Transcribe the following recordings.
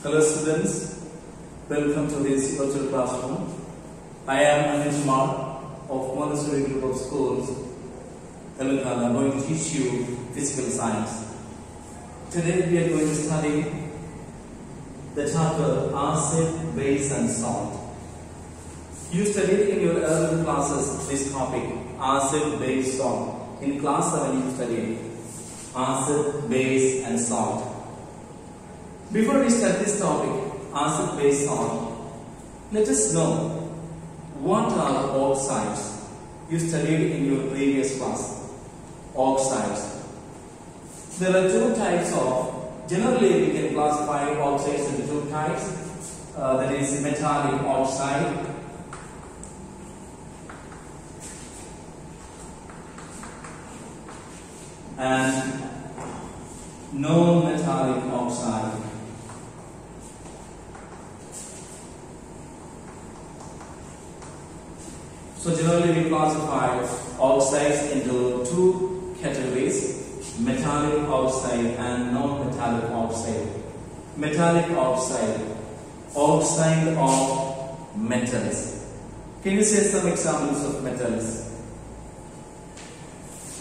Hello students, welcome to this virtual classroom. I am Anish Kumar of Montessori Group of Schools, Telangana. I am going to teach you physical science. Today we are going to study the chapter acid, base and salt. You studied in your earlier classes this topic, acid, base, salt. In class 7 you studied acid, base and salt. Before we start this topic, acid, base, salt, let us know what are oxides. You studied in your previous class, oxides. There are two types of, generally we can classify oxides into two types, that is metallic oxide and non-metallic oxide. So generally we classify oxides into two categories, metallic oxide and non-metallic oxide. Metallic oxide, oxide of metals. Can you say some examples of metals?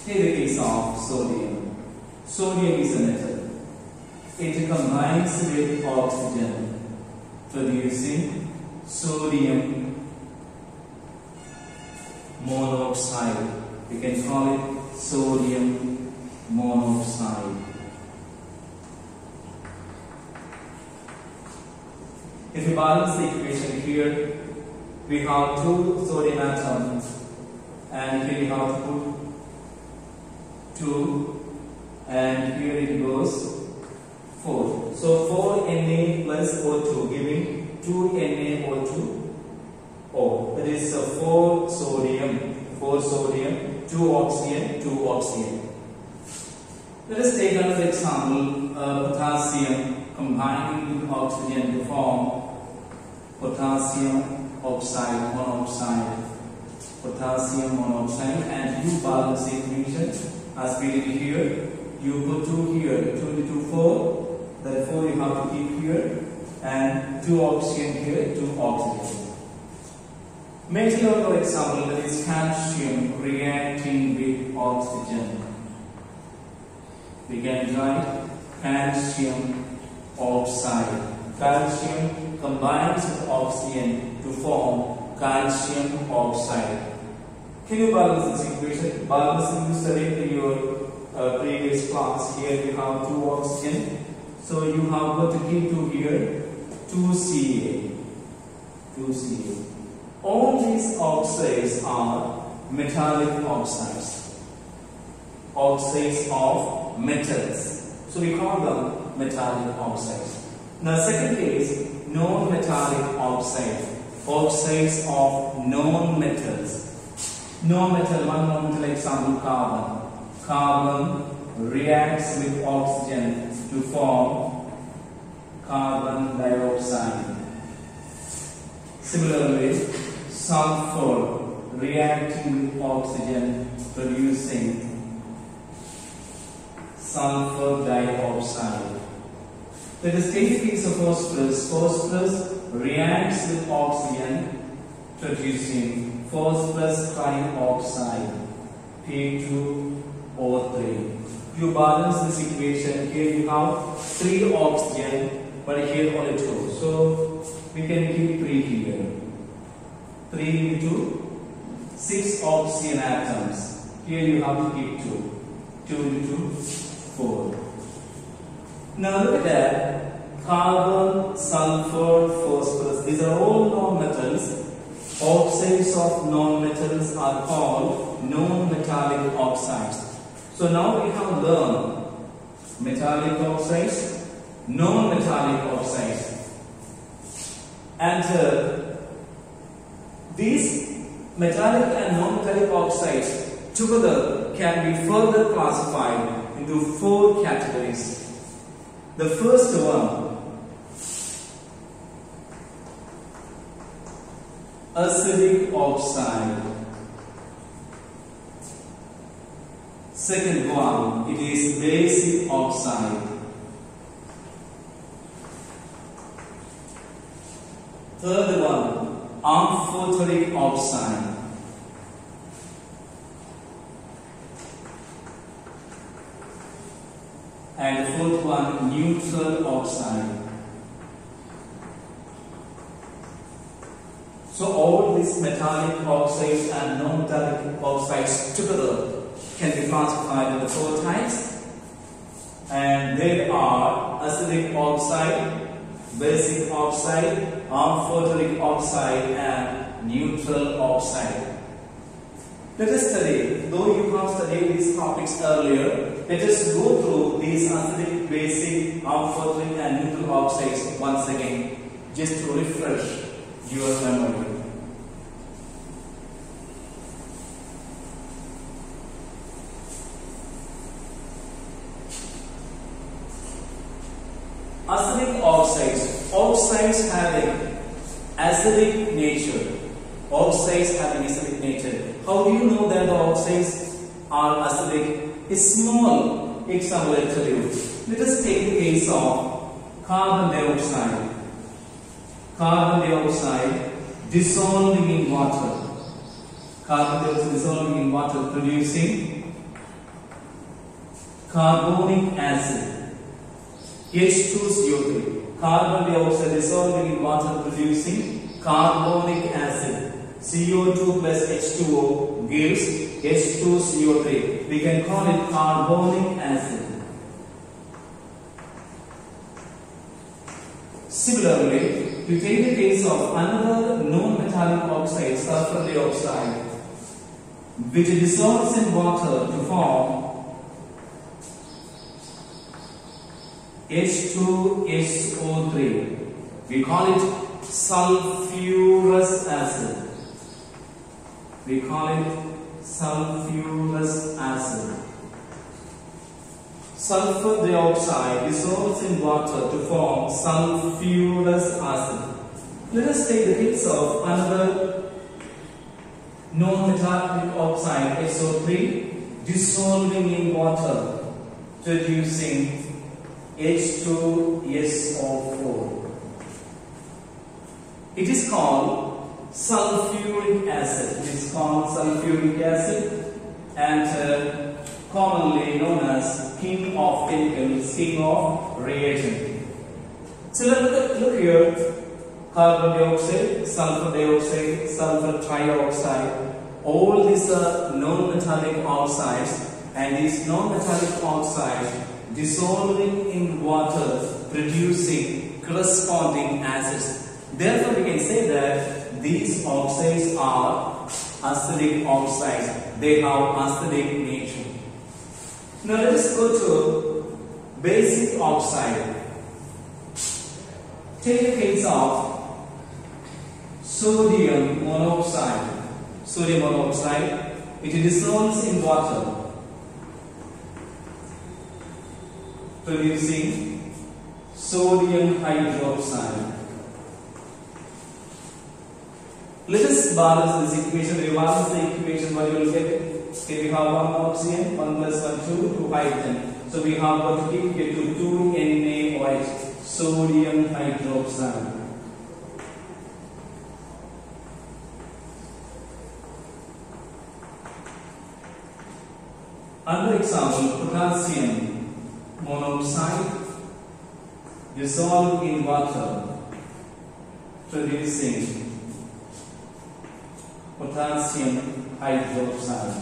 Here the case of sodium. Sodium is a metal. It combines with oxygen, producing sodium monoxide. We can call it sodium monoxide. If you balance the equation here, we have two sodium atoms, and here we have to put 2, and here it goes 4. So 4Na plus O2 giving 2NaO2. That is 4 sodium, 2 oxygen, 2 oxygen. Let us take another example, potassium combining with oxygen to form potassium oxide, monoxide, potassium monoxide, and you balance the equation as we did here. You put 2 here, 2 into 4, therefore you have to keep here, and 2 oxygen here, 2 oxygen. Make another example, that is calcium reacting with oxygen. We can write calcium oxide. Calcium combines with oxygen to form calcium oxide. Can you balance this equation? Balancing you studied in your previous class. Here we have 2 oxygen. So you have got to keep 2 here, 2Ca. 2Ca. All these oxides are metallic oxides. Oxides of metals. So we call them metallic oxides. Now second case, non-metallic oxide. Oxides of non-metals. Non-metal, one non-metal example, carbon. Carbon reacts with oxygen to form carbon dioxide. Similarly, sulfur reacting with oxygen producing sulfur dioxide. Let us take a piece of phosphorus. Phosphorus reacts with oxygen producing phosphorus trioxide, P2O3. You balance this equation. Here you have 3 oxygen, but here only 2. So we can keep 3 here. 3 into 6 oxygen atoms. Here you have to keep 2. 2 into 4. Now look at that. Carbon, sulfur, phosphorus. These are all non-metals. Oxides of non-metals are called non-metallic oxides. So now we have learned metallic oxides, non-metallic oxides. And these metallic and non-metallic oxides together can be further classified into 4 categories. The first one, acidic oxide. Second one, it is basic oxide. Third one, amphoteric oxide. And the fourth one, neutral oxide. So all these metallic oxides and non-metallic oxides together can be classified into 4 types. And they are acidic oxide, basic oxide, amphoteric oxide and neutral oxide. Let us study, though you have studied these topics earlier, let us go through these acidic, basic, amphoteric and neutral oxides once again, just to refresh your memory. Acidic oxides, oxides having acidic nature. Oxides having acidic nature. How do you know that the oxides are acidic? A small example I tell you. Let us take the case of carbon dioxide. Carbon dioxide dissolving in water. Carbon dioxide dissolving in water producing carbonic acid. H2CO3. Carbon dioxide dissolving in water producing carbonic acid. CO2 plus H2O gives H2CO3. We can call it carbonic acid. Similarly, to take the case of another non-metallic oxide, sulfur dioxide, which dissolves in water to form H2SO3. We call it sulfurous acid. We call it sulfurous acid. Sulfur dioxide dissolves in water to form sulfurous acid. Let us take the case of another non-metallic oxide, SO3, dissolving in water, producing H2SO4. It is called sulfuric acid. It is called sulfuric acid and commonly known as king of chemicals, king of reagent. So look here, carbon dioxide, sulfur trioxide, all these are non-metallic oxides, and these non-metallic oxides dissolving in water producing corresponding acids. Therefore, we can say that these oxides are acidic oxides. They have acidic nature. Now let us go to basic oxide. Take the case of sodium monoxide. Sodium monoxide, it dissolves in water, producing sodium hydroxide. Let us balance this equation. We balance the equation, what you will get? Okay, we have 1 oxygen, 1 plus 1, 2 hydrogen. So we have what to get to 2 NaOH, sodium hydroxide. Another example, potassium monoxide dissolved in water, producing potassium hydroxide.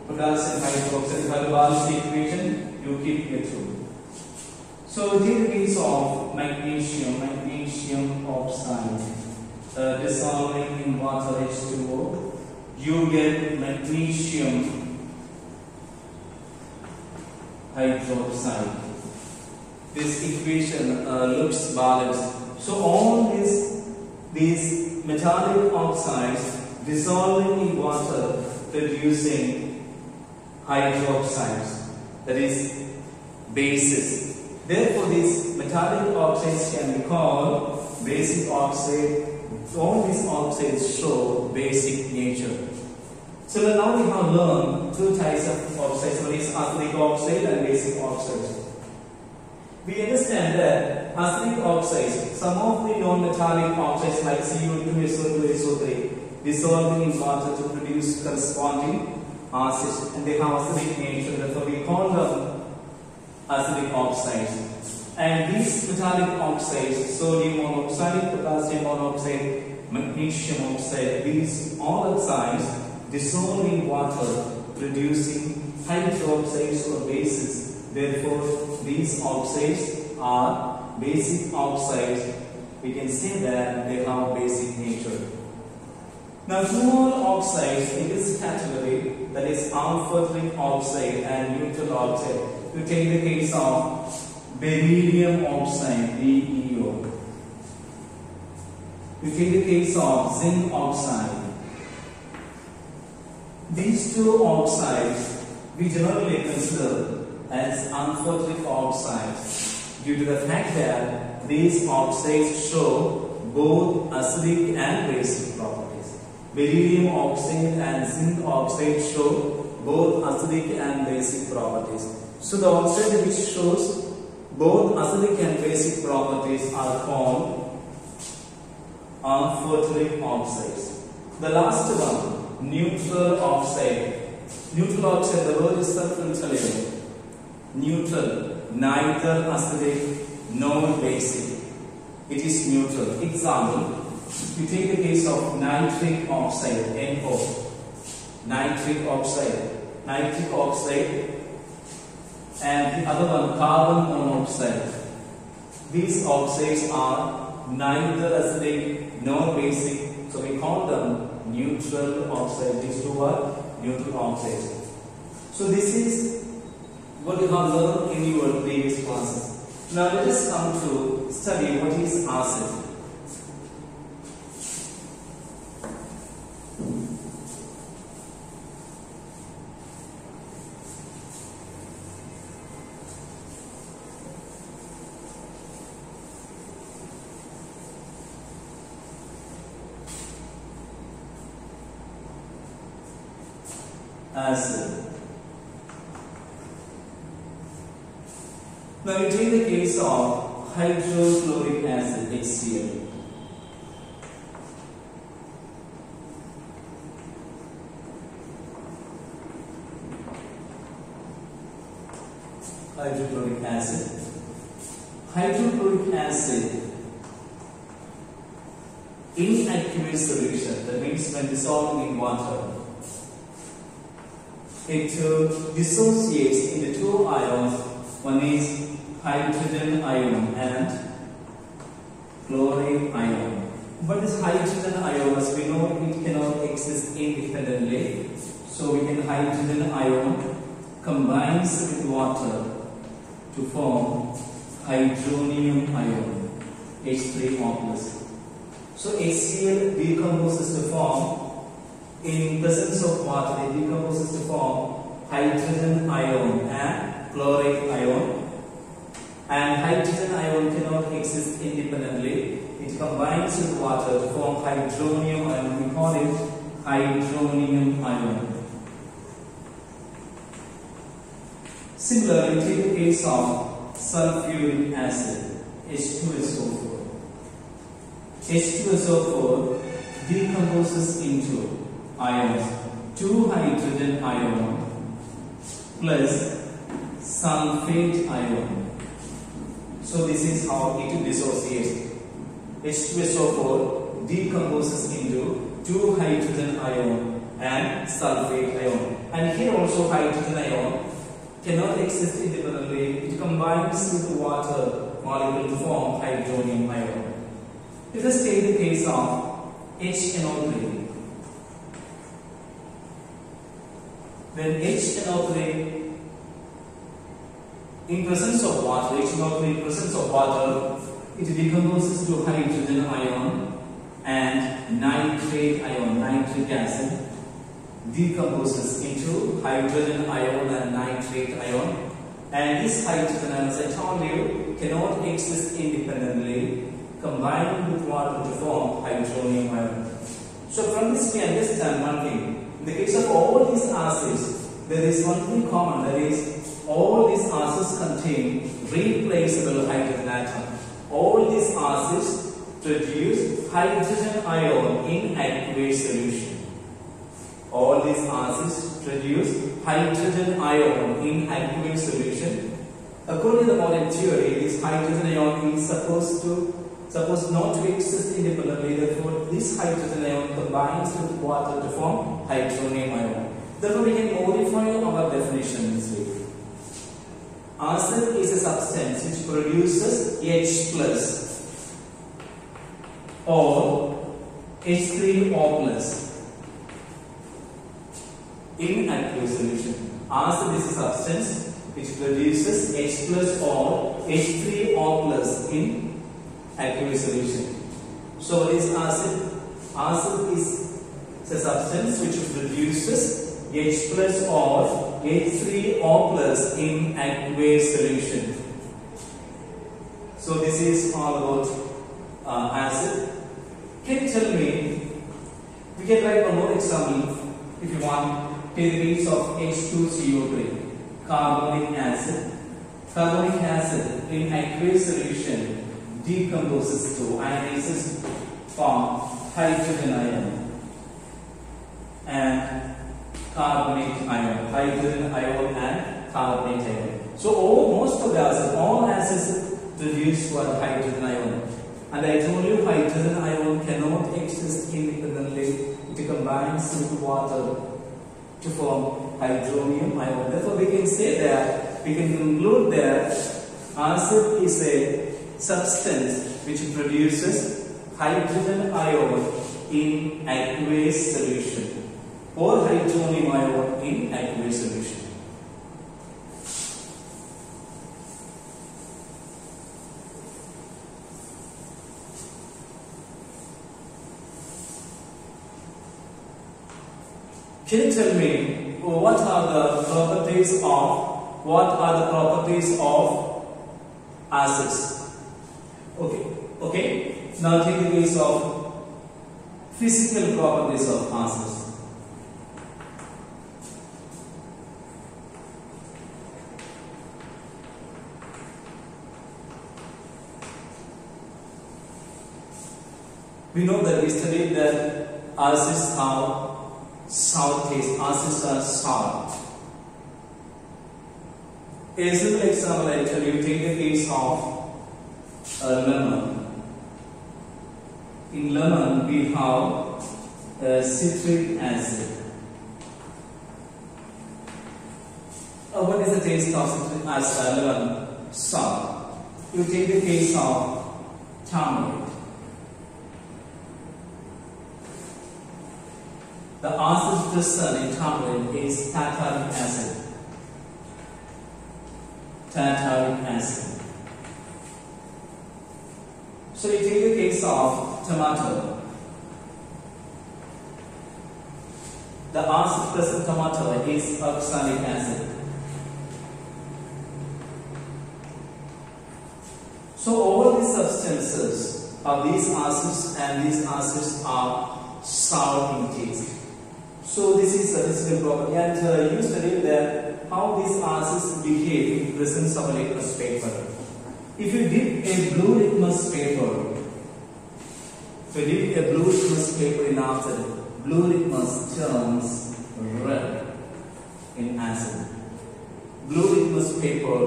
Potassium hydroxide, if I balance the equation, you keep here too. So take the case of magnesium oxide dissolving in water H2O, you get magnesium hydroxide. This equation looks balanced. So all these metallic oxides dissolving in water producing hydroxides, that is bases. Therefore, these metallic oxides can be called basic oxide. All these oxides show basic nature. So now we have learned two types of oxides. One is acidic oxide and basic oxide. We understand that acidic oxides, some of the non-metallic oxides like Cu2, SO2, SO3, dissolving in water to produce corresponding acid, and they have acidic nature. Therefore, we call them acidic oxides. And these metallic oxides, sodium monoxide, potassium monoxide, magnesium oxide, these all oxides dissolve in water, producing hydroxides or bases. Therefore, these oxides are basic oxides. We can say that they have basic nature. Now, two more oxides in this category, that is amphoteric oxide and neutral oxide. You take the case of beryllium oxide, BeO. You take the case of zinc oxide. These two oxides we generally consider as amphoteric oxides due to the fact that these oxides show both acidic and basic properties. Beryllium oxide and zinc oxide show both acidic and basic properties. So the oxide which shows both acidic and basic properties are called amphoteric oxides. The last one, neutral oxide. Neutral oxide, the word is self-interlinked. Neutral, neither acidic nor basic. It is neutral. Example, you take the case of nitric oxide, NO. Nitric oxide. Nitric oxide. And the other one, carbon monoxide. These oxides are neither acidic nor basic, so we call them neutral oxide. These two are neutral oxides. So this is what you have learned in your previous classes. Now let us come to study what is acid. Acid. Now we take the case of hydrochloric acid, HCl. Hydrochloric acid. Hydrochloric acid in aqueous solution, that means when dissolved in water, it dissociates into two ions. One is hydrogen ion and chlorine ion. But this hydrogen ion, as we know, it cannot exist independently. So we can hydrogen ion combines with water to form hydronium ion, H3O+. So HCl decomposes to form, in presence of water, it decomposes to form hydrogen ion and chlorine ion. And hydrogen ion cannot exist independently. It combines with water to form hydronium ion. We call it hydronium ion. Similarly, take the case of sulfuric acid, H2SO4. H2SO4 decomposes into ions, 2 hydrogen ion plus sulfate ion. So this is how it dissociates. H2SO4 decomposes into 2 hydrogen ion and sulfate ion. And here also hydrogen ion cannot exist independently. It combines with the water molecule to form hydronium ion. Let us take the case of HNO3. When HNO3 in presence of water, HNO3 in presence of water, it decomposes to hydrogen ion and nitrate ion, nitric acid decomposes into hydrogen ion and nitrate ion. And this hydrogen ion, as I told you, cannot exist independently, combined with water to form hydronium ion. So from this we understand one thing. in the case of all these acids, there is one thing common, that is, all these acids contain replaceable hydrogen atom. All these acids produce hydrogen ion in aqueous solution. All these acids produce hydrogen ion in aqueous solution. According to the modern theory, this hydrogen ion is supposed not to exist independently. Therefore, this hydrogen ion combines with water to form hydronium ion. Therefore, we can modify our definition this way. Acid is a substance which produces H plus or H3O plus in aqueous solution. Acid is a substance which produces H plus or H3O plus in aqueous solution. So what is acid? Acid is a substance which produces H plus or H3O plus in aqueous solution. So this is all about acid. Can you tell me, we can write one more example if you want. Take the case of H2CO3, carbonic acid. Carbonic acid in aqueous solution decomposes to ionizes form hydrogen ion and carbonate ion, hydrogen ion and carbonate ion. So most of the acids, all acids produce one hydrogen ion. And I told you hydrogen ion cannot exist independently. It combines with water to form hydronium ion. Therefore, we can say that, we can conclude that acid is a substance which produces hydrogen ion in aqueous solution or hydronium ion in aqueous solution. Can you tell me what are the properties of acids? Okay. Now take the case of physical properties of acids. We know that we studied that acids have sour taste. Acids are sour. A simple example I tell you, take the case of lemon. In lemon we have citric acid. What is the taste of citric acid? Lemon, sour. You take the case of tamarind. The acid present in tamarind is tartaric acid. Tartaric acid. So you take the case of tomato. The acid present in tomato is oxalic acid. So all these substances of these acids and these acids are sour in taste. So this is a physical property, and you studied that how these acids behave in presence of a litmus paper. If you dip a blue litmus paper, in acid, blue litmus turns red in acid. Blue litmus paper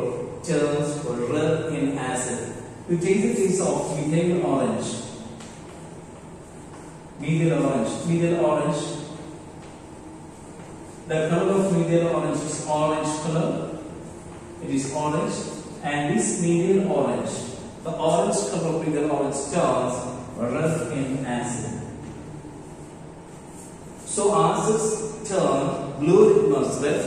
turns red in acid. You take the case of methyl orange. Methyl orange. The color of methyl orange is orange color. It is orange, and this methyl orange, the orange color of methyl orange turns red in acid. So acids turn blue litmus red.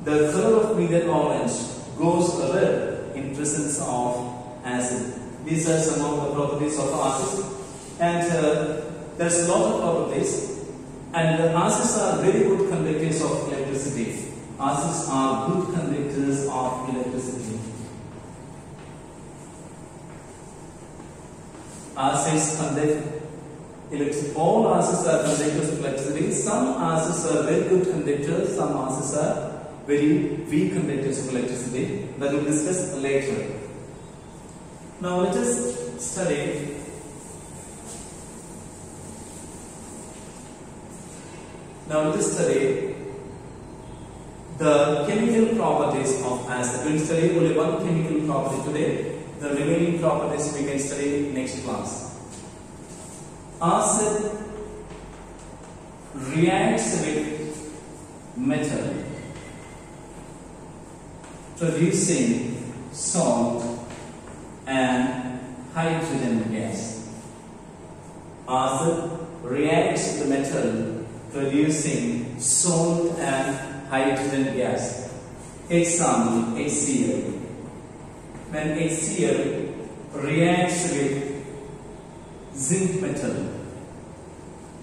The color of methyl orange goes red in presence of acid. These are some of the properties of acids, and there's a lot of properties. And the acids are very good conductors of electricity. Acids are good conductors of electricity. Acids conduct electricity. All acids are conductors of electricity. some acids are very good conductors, some acids are very weak conductors of electricity. That we'll discuss later. Now let us study the chemical properties of acid. We will study only one chemical property today. The remaining properties we can study next class. Acid reacts with metal, producing salt and hydrogen gas. Acid reacts with metal, producing salt and hydrogen gas. Example, HCl. When HCl reacts with zinc metal,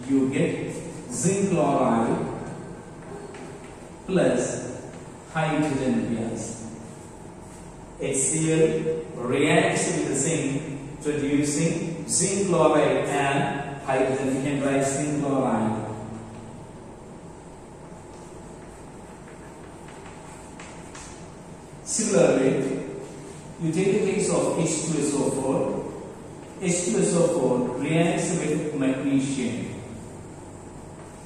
you get zinc chloride plus hydrogen gas. HCl reacts with zinc, producing zinc chloride and hydrogen. You can write zinc chloride. Similarly, you take the case of H2SO4. H2SO4 reacts with magnesium,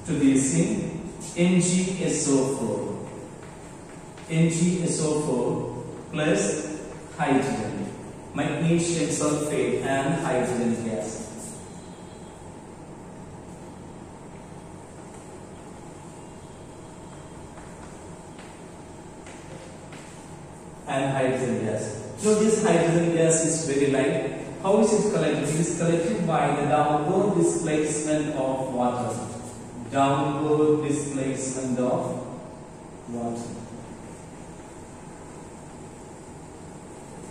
producing NgSO4. NgSO4 plus hydrogen, magnesium sulfate and hydrogen gas. And hydrogen gas. So this hydrogen gas is very light. How is it collected? It is collected by the downward displacement of water. Downward displacement of water.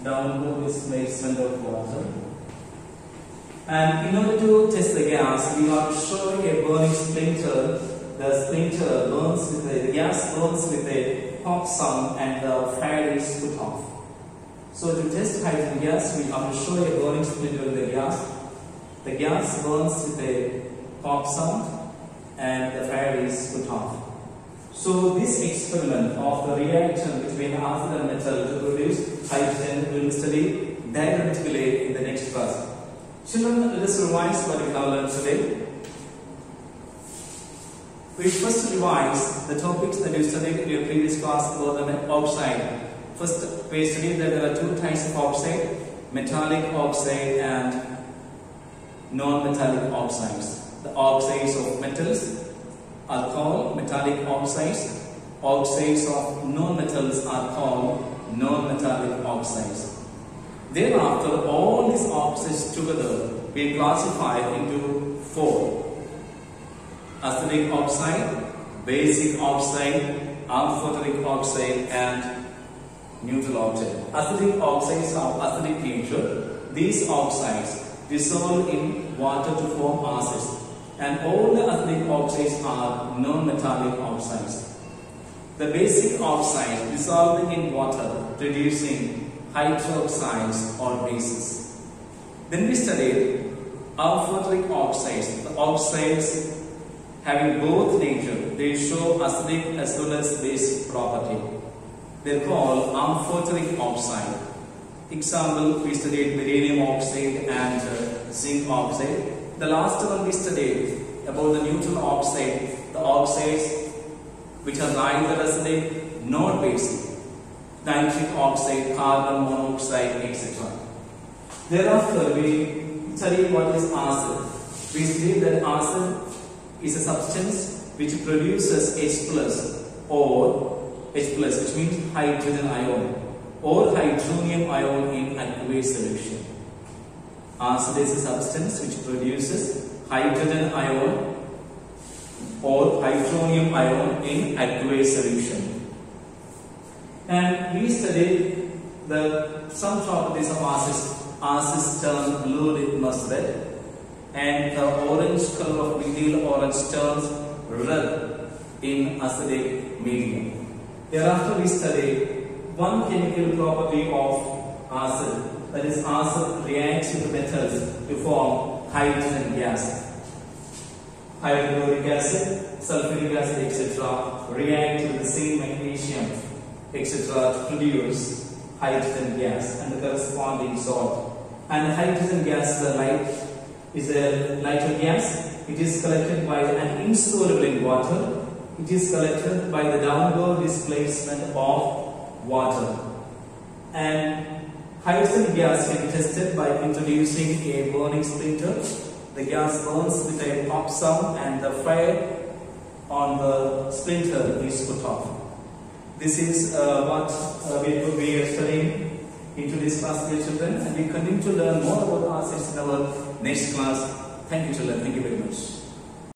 Downward displacement of water. And in order to test the gas, we are showing a burning splinter. The splinter burns with the gas burns with a pop sound and the fire is put off. So to test hydrogen gas, we have to show a burning splinter with the gas. The gas burns with a pop sound and the fire is put off. So this experiment of the reaction between acid and metal to produce hydrogen we will study diagrammatically in the next class. Children, let us revise what we have learned today. We first revise the topics that you studied in your previous class about the oxide. First, we studied that there are two types of oxide: metallic oxide and non-metallic oxides. The oxides of metals are called metallic oxides. Oxides of non-metals are called non-metallic oxides. Thereafter, all these oxides together we classify into four: acidic oxide, basic oxide, amphoteric oxide and neutral oxide. Acidic oxides are acidic nature. These oxides dissolve in water to form acids, and all the acidic oxides are non-metallic oxides. The basic oxide dissolving in water producing hydroxides or bases. Then we studied amphoteric oxides. The oxides having both nature, they show acidic as well as basic property. They are called amphoteric oxide. Example, we studied beryllium oxide and zinc oxide. The last one we studied about the neutral oxide, the oxides which are neither acidic nor basic. Nitric oxide, carbon monoxide, etc. Thereafter, we studied what is acid. We studied that acid is a substance which produces H+, which means hydrogen ion, or hydronium ion in aqueous solution. Acid is a substance which produces hydrogen ion or hydronium ion in aqueous solution. And we studied some properties of acids. Acids turn blue litmus red, and the orange color of methyl orange turns red in acidic medium. Thereafter, we study one chemical property of acid, that is, acid reacts with metals to form hydrogen gas. hydrochloric acid, sulfuric acid, etc. react with the same magnesium, etc. to produce hydrogen gas and the corresponding salt. And hydrogen gas is a lighter gas. It is collected by an insoluble in water. It is collected by the downward displacement of water. And hydrogen gas can be tested by introducing a burning splinter. The gas burns with a pop sound and the fire on the splinter is put off. This is what we are studying in today's class, dear children, and we continue to learn more about ourselves in our next class. Thank you, children. Thank you very much.